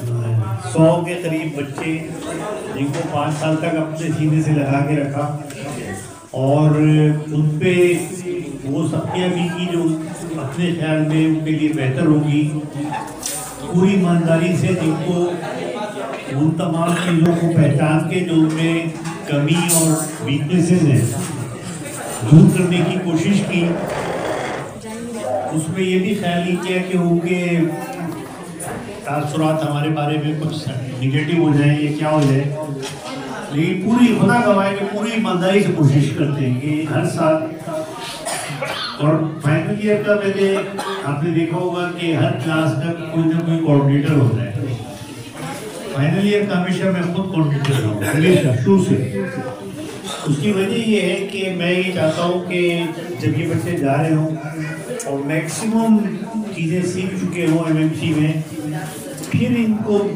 100 کے قریب بچے جن کو 5 سال تک اپنے سینے سے لگا کے رکھا اور ان پہ وہ سختیاں بھی کی جو اپنے خیال میں ان کے لیے بہتر ہوگی، پوری ایمانداری سے جن کو ان تمام چیزوں کو پہچان کے جو ان میں کمی اور ویکنیسز ہیں دور کرنے کی کوشش کی۔ اس میں یہ بھی خیال نہیں کیا کہ ان کے تاثرات ہمارے بارے میں کچھ نگیٹو ہو جائیں یا کیا ہو جائے، لیکن پوری خدا گواہ کہ پوری ایمانداری سے کوشش کرتے ہیں کہ ہر سال۔ اور فائنل ایئر کا میں نے آپ نے دیکھا ہوگا کہ ہر کلاس کا کوئی نہ کوئی کوآرڈینیٹر ہوتا ہے۔ فائنل ایئر کا ہمیشہ میں خود کوآرڈینیٹر ہوں، ہمیشہ شروع سے۔ اس کی وجہ یہ ہے کہ میں یہ چاہتا ہوں کہ جب یہ بچے جا رہے ہوں اور میکسیمم چیزیں سیکھ چکے ہوں ایم ایم سی میں، پھر ان کو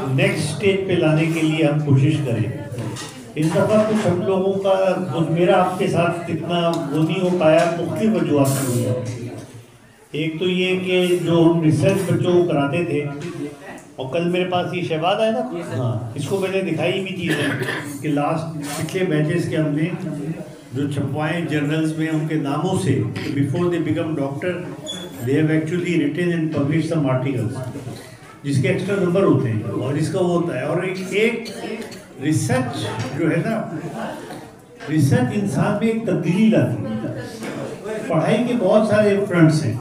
نیکسٹ اسٹیج پہ لانے کے لیے ہم کوشش کریں۔ اس دفعہ کچھ ہم لوگوں کا میرا آپ کے ساتھ اتنا وہ نہیں ہو پایا، مختلف وجوہات سے ہوا۔ ایک تو یہ کہ جو ہم ریسرچ بچوں کو کراتے تھے، اور کل میرے پاس یہ شہباد ہے نا، ہاں اس کو میں نے دکھائی بھی چیزیں کہ لاسٹ پچھلے بیچز کے ہم نے جو چھپوائے جرنلز میں ان کے ناموں سے، before they become doctor they have actually written and publish some articles جس کے ایکسٹرا نمبر ہوتے ہیں اور جس کا وہ ہوتا ہے۔ اور ایک ریسرچ جو ہے نا، ریسرچ انسان میں ایک تبدیلی لاتی ہے۔ پڑھائی کے بہت سارے فرنٹس ہیں،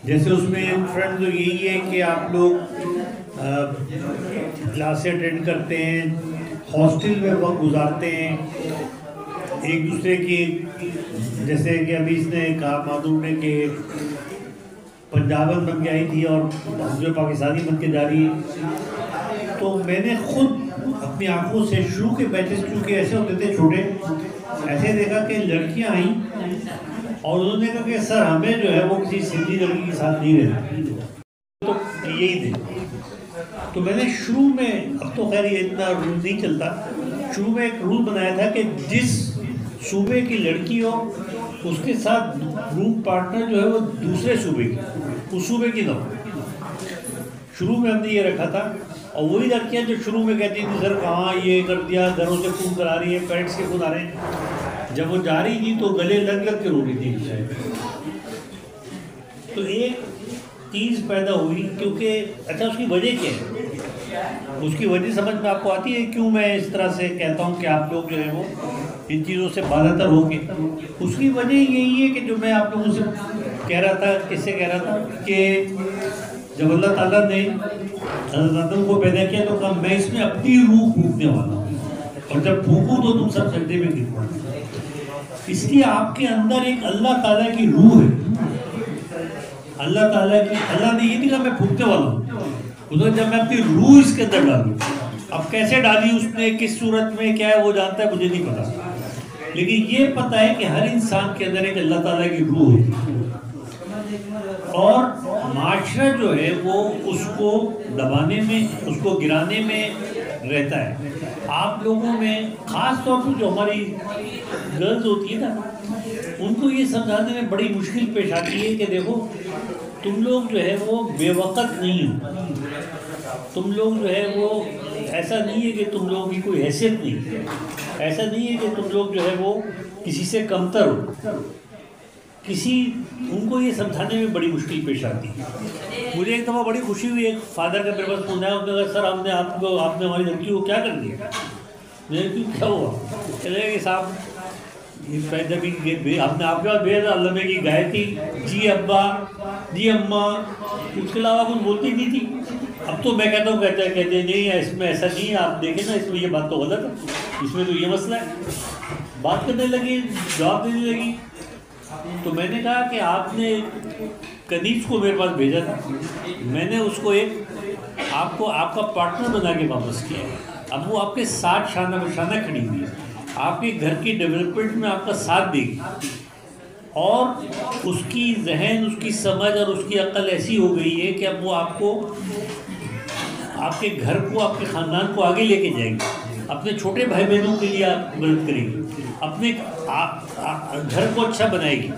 جیسے اس میں فرنٹ تو یہی ہے کہ آپ لوگ کلاسیں اٹینڈ کرتے ہیں، ہاسٹل میں وقت گزارتے ہیں، ایک دوسرے کی، جیسے کہ ابھی اس نے کہا معدوم نے کہ پنجابن بن کے آئی تھی اور جو پاکستانی بن کے جا رہی ہے، تو میں نے خود اپنی آنکھوں سے شروع کے بیچز چونکہ ایسے ہوتے تھے چھوٹے، ایسے دیکھا کہ لڑکیاں آئیں اور انہوں نے کہا کہ سر ہمیں جو ہے وہ کسی سندھی لڑکی کے ساتھ نہیں رہتی، تو یہی تھے۔ تو میں نے شروع میں، اب تو خیر یہ اتنا رول نہیں چلتا، شروع میں ایک رول بنایا تھا کہ جس صوبے کی لڑکی ہو اس کے ساتھ گروپ پارٹنر جو ہے وہ دوسرے صوبے کی، اس صوبے کی نہ ہو۔ شروع میں ہم نے یہ رکھا تھا، اور وہی لڑکیاں جو شروع میں کہتی تھی سر کہاں یہ کر دیا، گھروں سے فون کرا رہی ہے، پیرنٹس کے فون آ رہے ہیں، جب وہ جا رہی تھی تو گلے لگ لگ کے رو رہی تھی۔ تو ایک چیز پیدا ہوئی، کیونکہ اچھا اس کی وجہ کیا ہے، اس کی وجہ سمجھ میں آپ کو آتی ہے کیوں میں اس طرح سے کہتا ہوں کہ آپ لوگ جو ہے وہ ان چیزوں سے بالا تر ہوں گے۔ اس کی وجہ یہی ہے کہ جو میں آپ لوگوں سے کہہ رہا تھا، کس سے کہہ رہا تھا کہ جب اللہ تعالیٰ نے حضرت آدم کو پیدا کیا تو کہا میں اس میں اپنی روح پھونکنے والا ہوں، اور جب پھونکوں تو تم سب سجدے میں گر پڑو۔ اس لیے آپ کے اندر ایک اللہ تعالیٰ کی روح ہے، اللہ تعالیٰ کی، اللہ نے یہ نہیں کہا میں پھونکنے والا ہوں، ادھر جب میں اپنی روح اس کے اندر ڈالوں، اب کیسے ڈالی اس نے، کس صورت میں، کیا ہے وہ جانتا ہے، مجھے نہیں پتا، لیکن یہ پتا ہے کہ ہر انسان کے اندر ایک اللہ تعالیٰ کی روح ہے، اور معاشرہ جو ہے وہ اس کو دبانے میں، اس کو گرانے میں رہتا ہے۔ آپ لوگوں میں خاص طور پر جو ہماری گرلز ہوتی ہے نا، ان کو یہ سمجھانے میں بڑی مشکل پیش آتی ہے کہ دیکھو تم لوگ جو ہے وہ بے وقت نہیں ہو، تم لوگ جو ہے وہ ایسا نہیں ہے کہ تم لوگوں کی کوئی حیثیت نہیں، ایسا نہیں ہے کہ تم لوگ جو ہے وہ کسی سے کمتر ہو، ان کو یہ سمجھانے میں بڑی مشکل پیش آتی ہے۔ مجھے ایک دفعہ بڑی خوشی ہوئی، ایک فادر کا میرے پاس فون آیا، انہوں نے کہا سر آپ نے ہماری لڑکی کو کیا کر دیا؟ میں نے کہا کیا ہوا؟ کہتے ہیں کہ صاحب جب آپ نے آپ کے پاس بھیجا اللہ میں کی گائے تھی، جی ابا جی اماں، اس کے علاوہ کچھ بولتی نہیں تھی۔ اب تو میں کہتا ہوں کہتے ہیں نہیں اس میں ایسا نہیں ہے، آپ دیکھیں نا اس میں یہ بات تو غلط ہے، اس میں تو یہ مسئلہ ہے۔ بات کرنے لگی، جواب دینے لگی، تو میں نے کہا کہ آپ نے کنیز کو میرے پاس بھیجا تھا، میں نے اس کو آپ کا پارٹنر بنا کے واپس کیا، اب وہ آپ کے ساتھ شانہ بشانہ کھڑی ہوئی ہے، آپ کے گھر کی ڈیولپمنٹ میں آپ کا ساتھ دے گی، اور اس کی ذہن، اس کی سمجھ اور اس کی عقل ایسی ہو گئی ہے کہ اب وہ آپ کو، آپ کے گھر کو، آپ کے خاندان کو آگے لے کے جائے گی، اپنے چھوٹے بھائی بہنوں کے لیے آپ مدد کرے گی، اپنے گھر کو اچھا بنائے گی،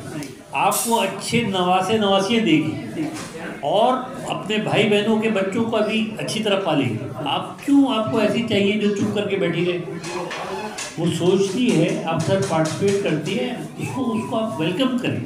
آپ کو اچھے نواسیاں دے گی۔ اور اپنے بھائی بہنوں کے بچوں کو بھی اچھی طرح پالیں. آپ کو ایسی چاہیے جو چپ کر کے بیٹھی رہے؟ وہ سوچتی ہے، آپ سر پارٹیسپیٹ کرتی ہے، اس کو آپ ویلکم کریں.